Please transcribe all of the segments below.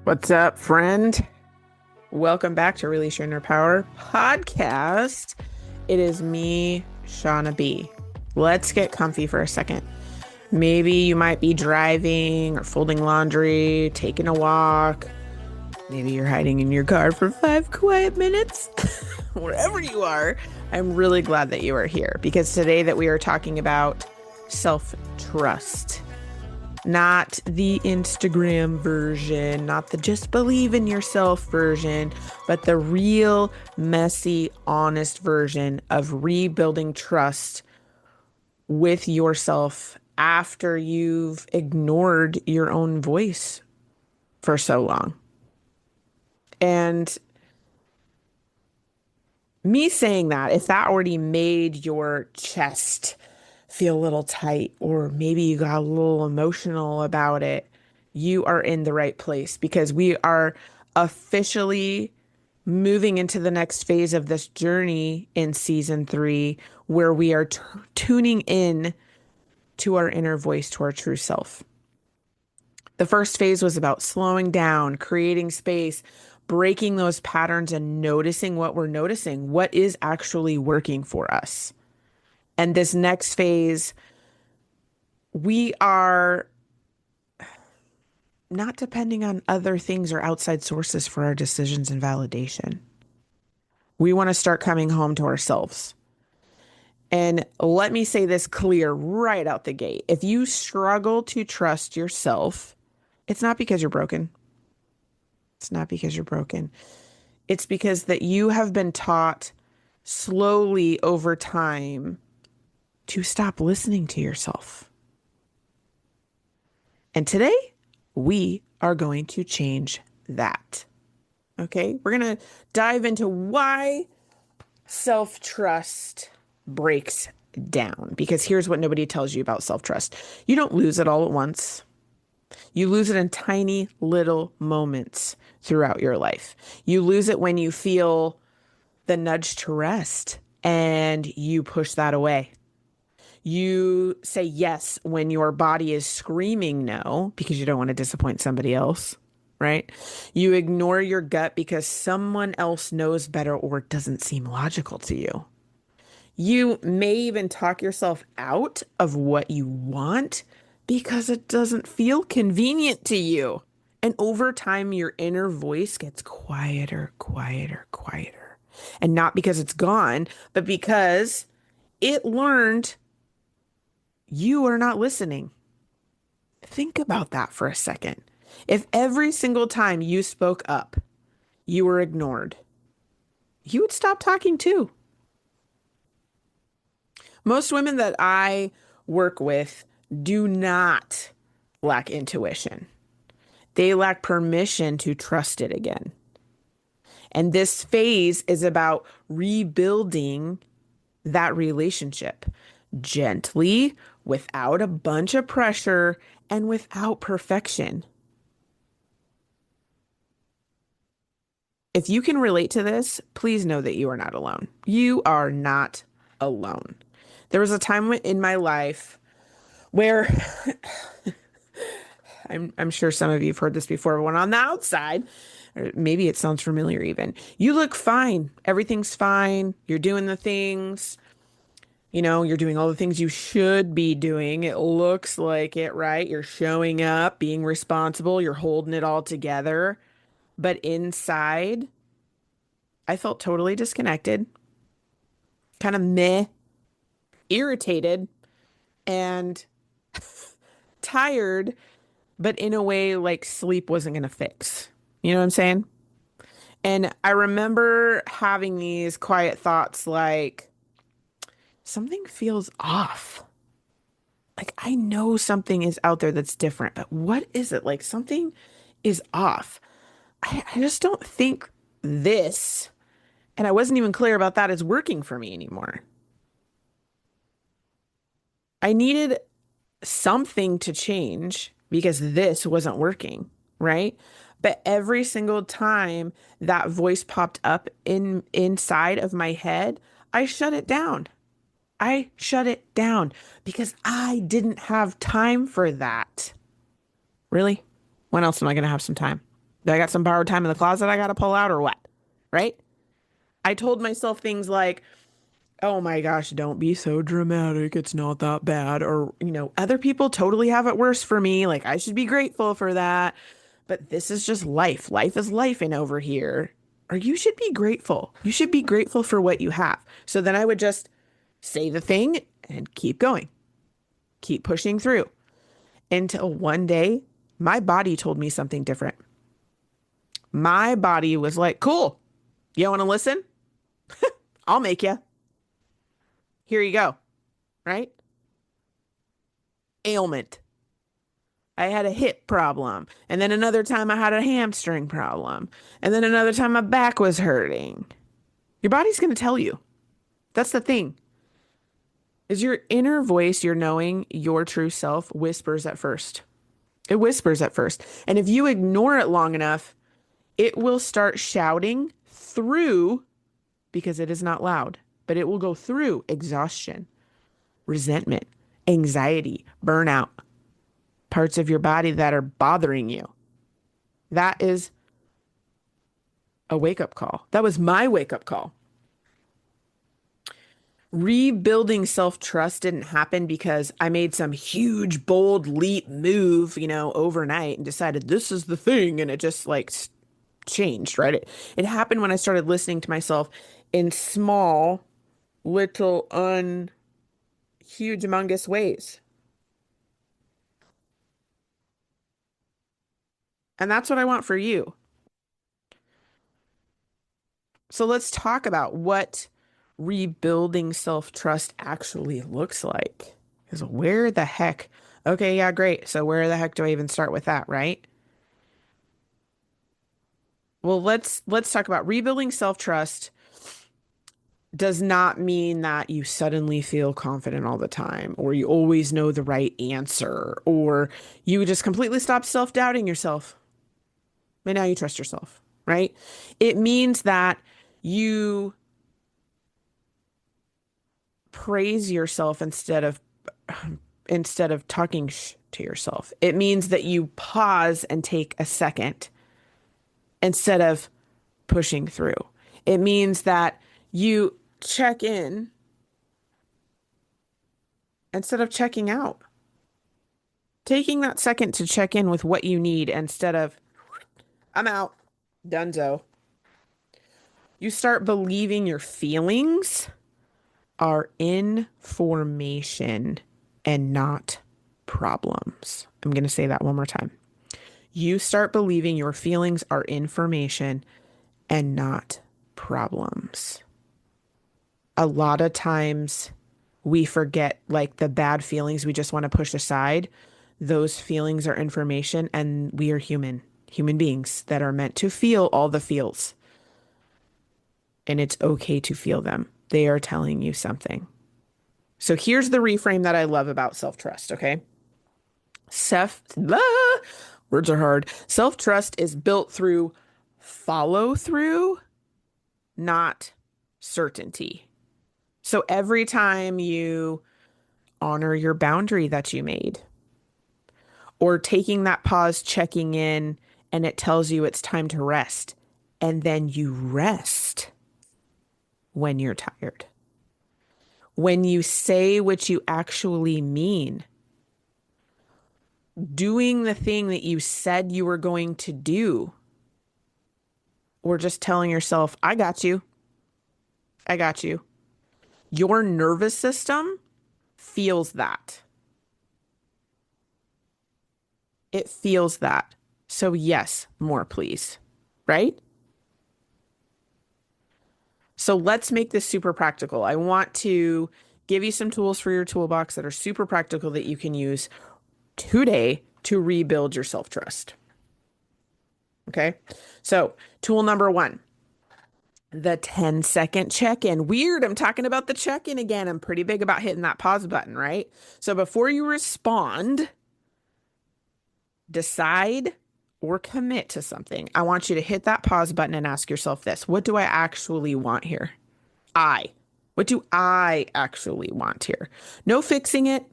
What's up, friend? Welcome back to Release Your Inner Power podcast. It is me, Shauna B. Let's get comfy for a second. Maybe you might be driving or folding laundry, taking a walk. Maybe you're hiding in your car for 5 quiet minutes. Wherever you are, I'm really glad that you are here because today that we are talking about self-trust. Not the Instagram version, not the just believe in yourself version, but the real, messy, honest version of rebuilding trust with yourself after you've ignored your own voice for so long. And me saying that, if that already made your chest feel a little tight, or maybe you got a little emotional about it, you are in the right place because we are officially moving into the next phase of this journey in season 3, where we are tuning in to our inner voice, to our true self. The first phase was about slowing down, creating space, breaking those patterns, and noticing what we're noticing, what is actually working for us. And this next phase, we are not depending on other things or outside sources for our decisions and validation. We want to start coming home to ourselves. And let me say this clear right out the gate. If you struggle to trust yourself, it's not because you're broken. It's not because you're broken. It's because that you have been taught slowly over time to stop listening to yourself. And today, we are going to change that. Okay? We're going to dive into why self-trust breaks down. Because here's what nobody tells you about self-trust. You don't lose it all at once. You lose it in tiny little moments throughout your life. You lose it when you feel the nudge to rest and you push that away. You say yes when your body is screaming no because you don't want to disappoint somebody else, right? You ignore your gut because someone else knows better or it doesn't seem logical to you. You may even talk yourself out of what you want because it doesn't feel convenient to you. And over time, your inner voice gets quieter, quieter, quieter. And not because it's gone, but because it learned you are not listening. Think about that for a second. If every single time you spoke up, you were ignored, you would stop talking too. Most women that I work with do not lack intuition. They lack permission to trust it again. And this phase is about rebuilding that relationship gently, without a bunch of pressure, and without perfection. If you can relate to this, please know that you are not alone. You are not alone. There was a time in my life where I'm sure some of you have heard this before, but when on the outside, or maybe it sounds familiar even, you look fine. Everything's fine. You're doing the things. You're doing all the things you should be doing. It looks like it, right? You're showing up, being responsible, you're holding it all together. But inside, I felt totally disconnected, kind of meh, irritated, and tired, but in a way like sleep wasn't going to fix. You know what I'm saying? And I remember having these quiet thoughts like, something feels off. Like, I know something is out there that's different, but what is it? Like, something is off. I just don't think this, and I wasn't even clear about that, is working for me anymore. I needed something to change because this wasn't working, right? But every single time that voice popped up inside of my head, I shut it down. I shut it down because I didn't have time for that. Really? When else am I going to have some time? Do I got some borrowed time in the closet I got to pull out or what? Right? I told myself things like, oh my gosh, don't be so dramatic. It's not that bad. Or, other people totally have it worse for me. Like, I should be grateful for that. But this is just life. Life is life in over here. Or you should be grateful. You should be grateful for what you have. So then I would just say the thing and keep going, keep pushing through until one day my body told me something different. My body was like, cool. You want to listen? I'll make you. Here you go. Right? Ailment. I had a hip problem. And then another time I had a hamstring problem. And then another time my back was hurting. Your body's going to tell you. That's the thing. Is your inner voice, your knowing, your true self whispers at first. It whispers at first. And if you ignore it long enough, it will start shouting through because it is not loud, but it will go through exhaustion, resentment, anxiety, burnout, parts of your body that are bothering you. That is a wake up call. That was my wake up call. Rebuilding self trust didn't happen because I made some huge, bold leap move, overnight and decided this is the thing. And it just like changed, right? It happened when I started listening to myself in small, little, huge, humongous ways. And that's what I want for you. So let's talk about what rebuilding self-trust actually looks like. Because where the heck? Okay, yeah, great. So where the heck do I even start with that, right? Well, let's talk about rebuilding self-trust does not mean that you suddenly feel confident all the time or you always know the right answer or you just completely stop self-doubting yourself. And now you trust yourself, right? It means that you praise yourself instead of talking to yourself. It means that you pause and take a second instead of pushing through. It means that you check in instead of checking out. Taking that second to check in with what you need instead of I'm out, donezo. You start believing your feelings are information and not problems. I'm going to say that one more time. You start believing your feelings are information and not problems. A lot of times we forget like the bad feelings we just want to push aside. Those feelings are information and we are human beings that are meant to feel all the feels. And it's okay to feel them. They are telling you something. So here's the reframe that I love about self-trust, okay? Self, words are hard. Self-trust is built through follow through, not certainty. So every time you honor your boundary that you made, or taking that pause, checking in, and it tells you it's time to rest, and then you rest when you're tired. When you say what you actually mean, doing the thing that you said you were going to do, or just telling yourself, I got you. I got you. Your nervous system feels that. It feels that. So, yes, more, please. Right? So, let's make this super practical. I want to give you some tools for your toolbox that are super practical that you can use today to rebuild your self trust. Okay. So, tool number one, the 10-second check in. Weird. I'm talking about the check in again. I'm pretty big about hitting that pause button, right? So, before you respond, decide or commit to something, I want you to hit that pause button and ask yourself this: what do I actually want here? I. What do I actually want here? No fixing it,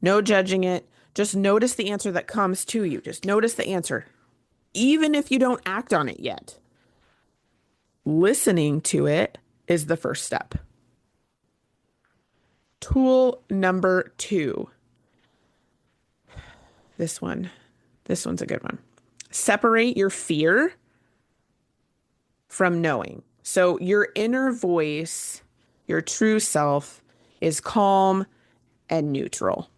no judging it. Just notice the answer that comes to you. Just notice the answer, even if you don't act on it yet. Listening to it is the first step. Tool number two. This one. This one's a good one. Separate your fear from knowing. So your inner voice, your true self, is calm and neutral.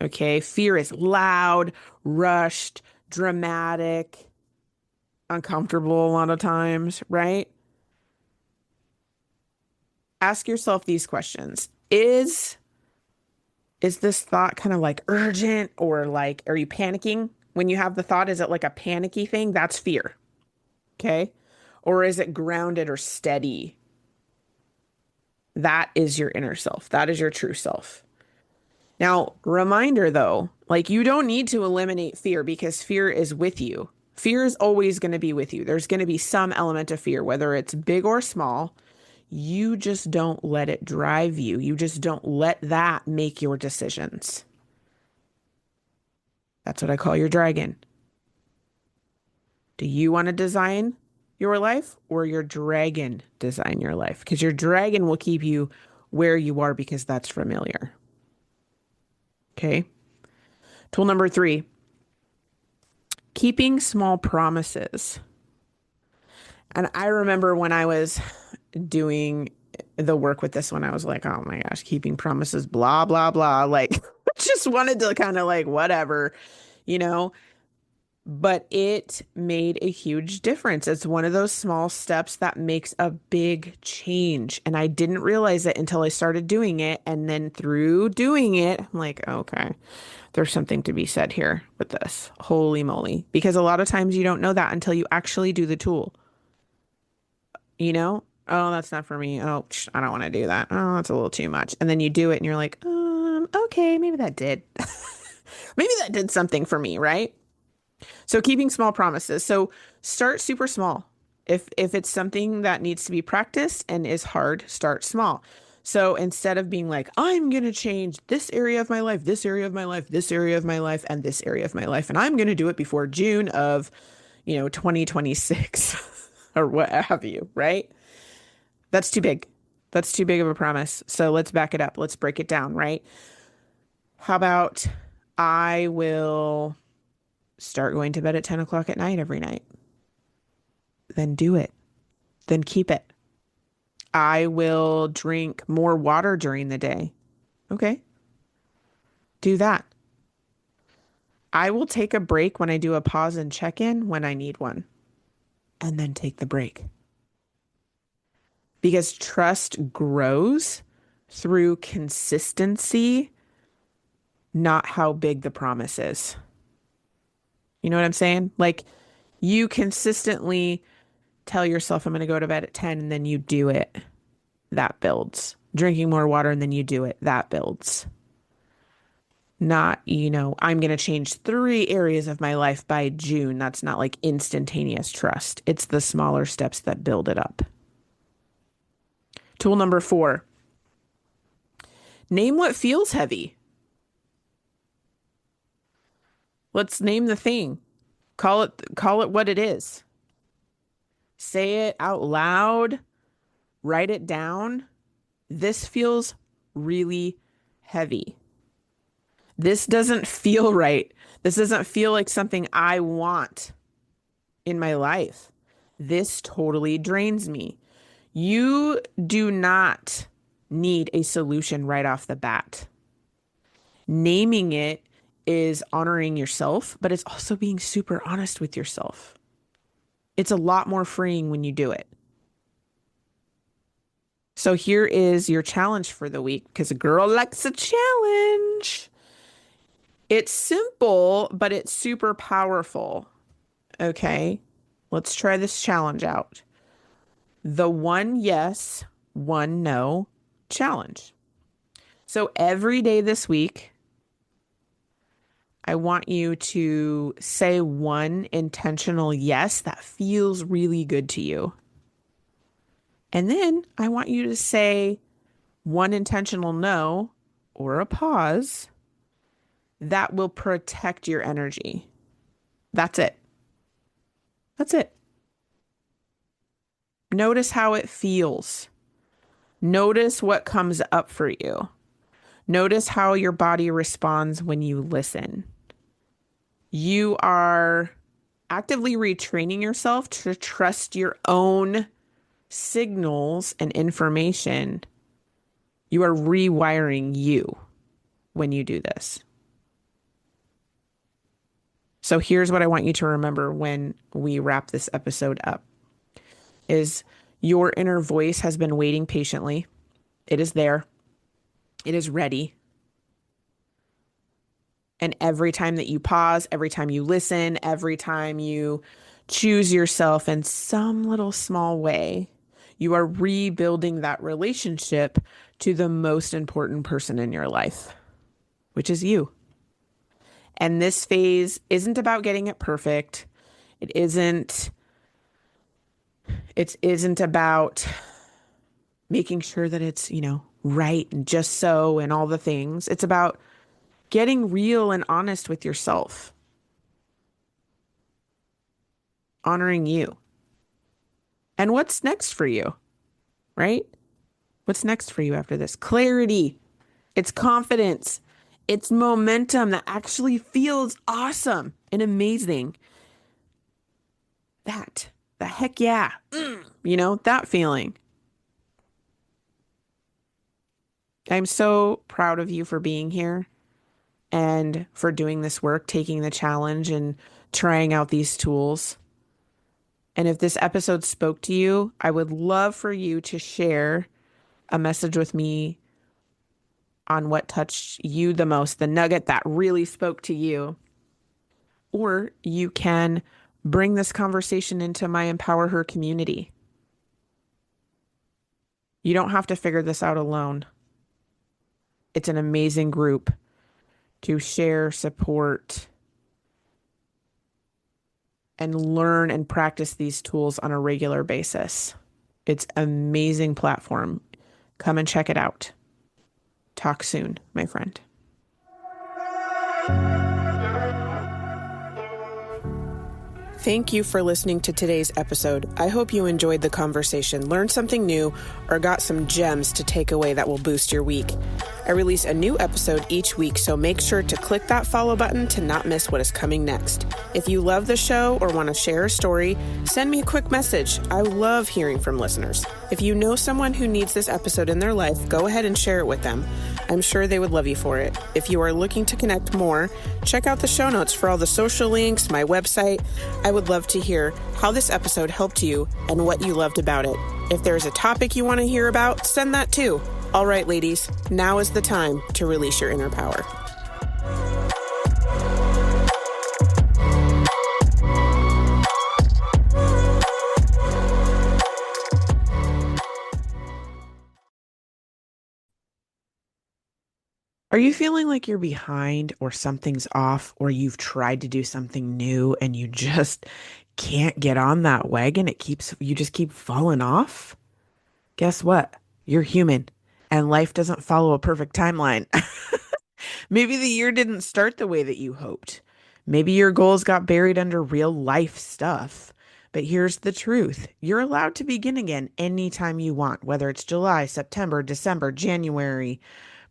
Okay. Fear is loud, rushed, dramatic, uncomfortable a lot of times, right? Ask yourself these questions. Is this thought kind of like urgent, or like, are you panicking when you have the thought? Is it like a panicky thing? That's fear. Okay. Or is it grounded or steady? That is your inner self. That is your true self. Now, reminder though, like you don't need to eliminate fear because fear is with you. Fear is always going to be with you. There's going to be some element of fear, whether it's big or small. You just don't let it drive you. You just don't let that make your decisions. That's what I call your dragon. Do you want to design your life, or your dragon design your life? Because your dragon will keep you where you are because that's familiar. Okay. Tool number three, keeping small promises. And I remember when I was doing the work with this one, I was like, oh my gosh, keeping promises, blah, blah, blah. Like, just wanted to kind of like, whatever, you know, but it made a huge difference. It's one of those small steps that makes a big change. And I didn't realize it until I started doing it. And then through doing it, I'm like, okay, there's something to be said here with this. Holy moly. Because a lot of times you don't know that until you actually do the tool, you know? Oh, that's not for me. Oh, I don't want to do that. Oh, that's a little too much. And then you do it and you're like, okay, maybe that did. Maybe that did something for me, right? So keeping small promises. So start super small. If it's something that needs to be practiced and is hard, start small. So instead of being like, I'm going to change this area of my life, this area of my life, this area of my life, and this area of my life, and I'm going to do it before June of, 2026 or what have you, right? That's too big. That's too big of a promise. So let's back it up. Let's break it down, right? How about I will start going to bed at 10 o'clock at night every night? Then do it. Then keep it. I will drink more water during the day. Okay, do that. I will take a break when I do a pause and check in when I need one, and then take the break. Because trust grows through consistency, not how big the promise is. You know what I'm saying? Like you consistently tell yourself, I'm going to go to bed at 10, and then you do it. That builds. Drinking more water and then you do it. That builds. Not, I'm going to change 3 areas of my life by June. That's not like instantaneous trust. It's the smaller steps that build it up. Tool number 4, name what feels heavy. Let's name the thing. Call it what it is. Say it out loud. Write it down. This feels really heavy. This doesn't feel right. This doesn't feel like something I want in my life. This totally drains me. You do not need a solution right off the bat. Naming it is honoring yourself, but it's also being super honest with yourself. It's a lot more freeing when you do it. So here is your challenge for the week, because a girl likes a challenge. It's simple, but it's super powerful. Okay, let's try this challenge out. The 1 yes, 1 no challenge. So every day this week, I want you to say one intentional yes that feels really good to you. And then I want you to say one intentional no or a pause that will protect your energy. That's it. That's it. Notice how it feels. Notice what comes up for you. Notice how your body responds when you listen. You are actively retraining yourself to trust your own signals and information. You are rewiring you when you do this. So here's what I want you to remember when we wrap this episode up is your inner voice has been waiting patiently. It is there. It is ready. And every time that you pause, every time you listen, every time you choose yourself in some little small way, you are rebuilding that relationship to the most important person in your life, which is you. And this phase isn't about getting it perfect. It isn't about making sure that it's, right and just so and all the things. It's about getting real and honest with yourself, honoring you. And what's next for you, right? What's next for you after this? Clarity. It's confidence. It's momentum that actually feels awesome and amazing. The heck yeah. That feeling. I'm so proud of you for being here and for doing this work, taking the challenge and trying out these tools. And if this episode spoke to you, I would love for you to share a message with me on what touched you the most, the nugget that really spoke to you. Or you can bring this conversation into my Empower Her community. You don't have to figure this out alone. It's an amazing group to share, support, and learn and practice these tools on a regular basis. It's an amazing platform. Come and check it out. Talk soon, my friend. Thank you for listening to today's episode. I hope you enjoyed the conversation, learned something new, or got some gems to take away that will boost your week. I release a new episode each week, so make sure to click that follow button to not miss what is coming next. If you love the show or want to share a story, send me a quick message. I love hearing from listeners. If you know someone who needs this episode in their life, go ahead and share it with them. I'm sure they would love you for it. If you are looking to connect more, check out the show notes for all the social links, my website. I would love to hear how this episode helped you and what you loved about it. If there's a topic you want to hear about, send that too. All right, ladies, now is the time to release your inner power. Are you feeling like you're behind or something's off or you've tried to do something new and you just can't get on that wagon? You just keep falling off? Guess what? You're human and life doesn't follow a perfect timeline. Maybe the year didn't start the way that you hoped. Maybe your goals got buried under real life stuff. But here's the truth. You're allowed to begin again anytime you want, whether it's July, September, December, January.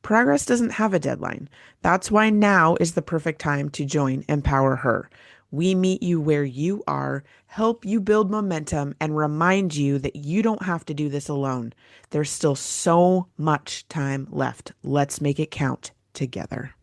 Progress doesn't have a deadline. That's why now is the perfect time to join Empower Her. We meet you where you are, help you build momentum, and remind you that you don't have to do this alone. There's still so much time left. Let's make it count together.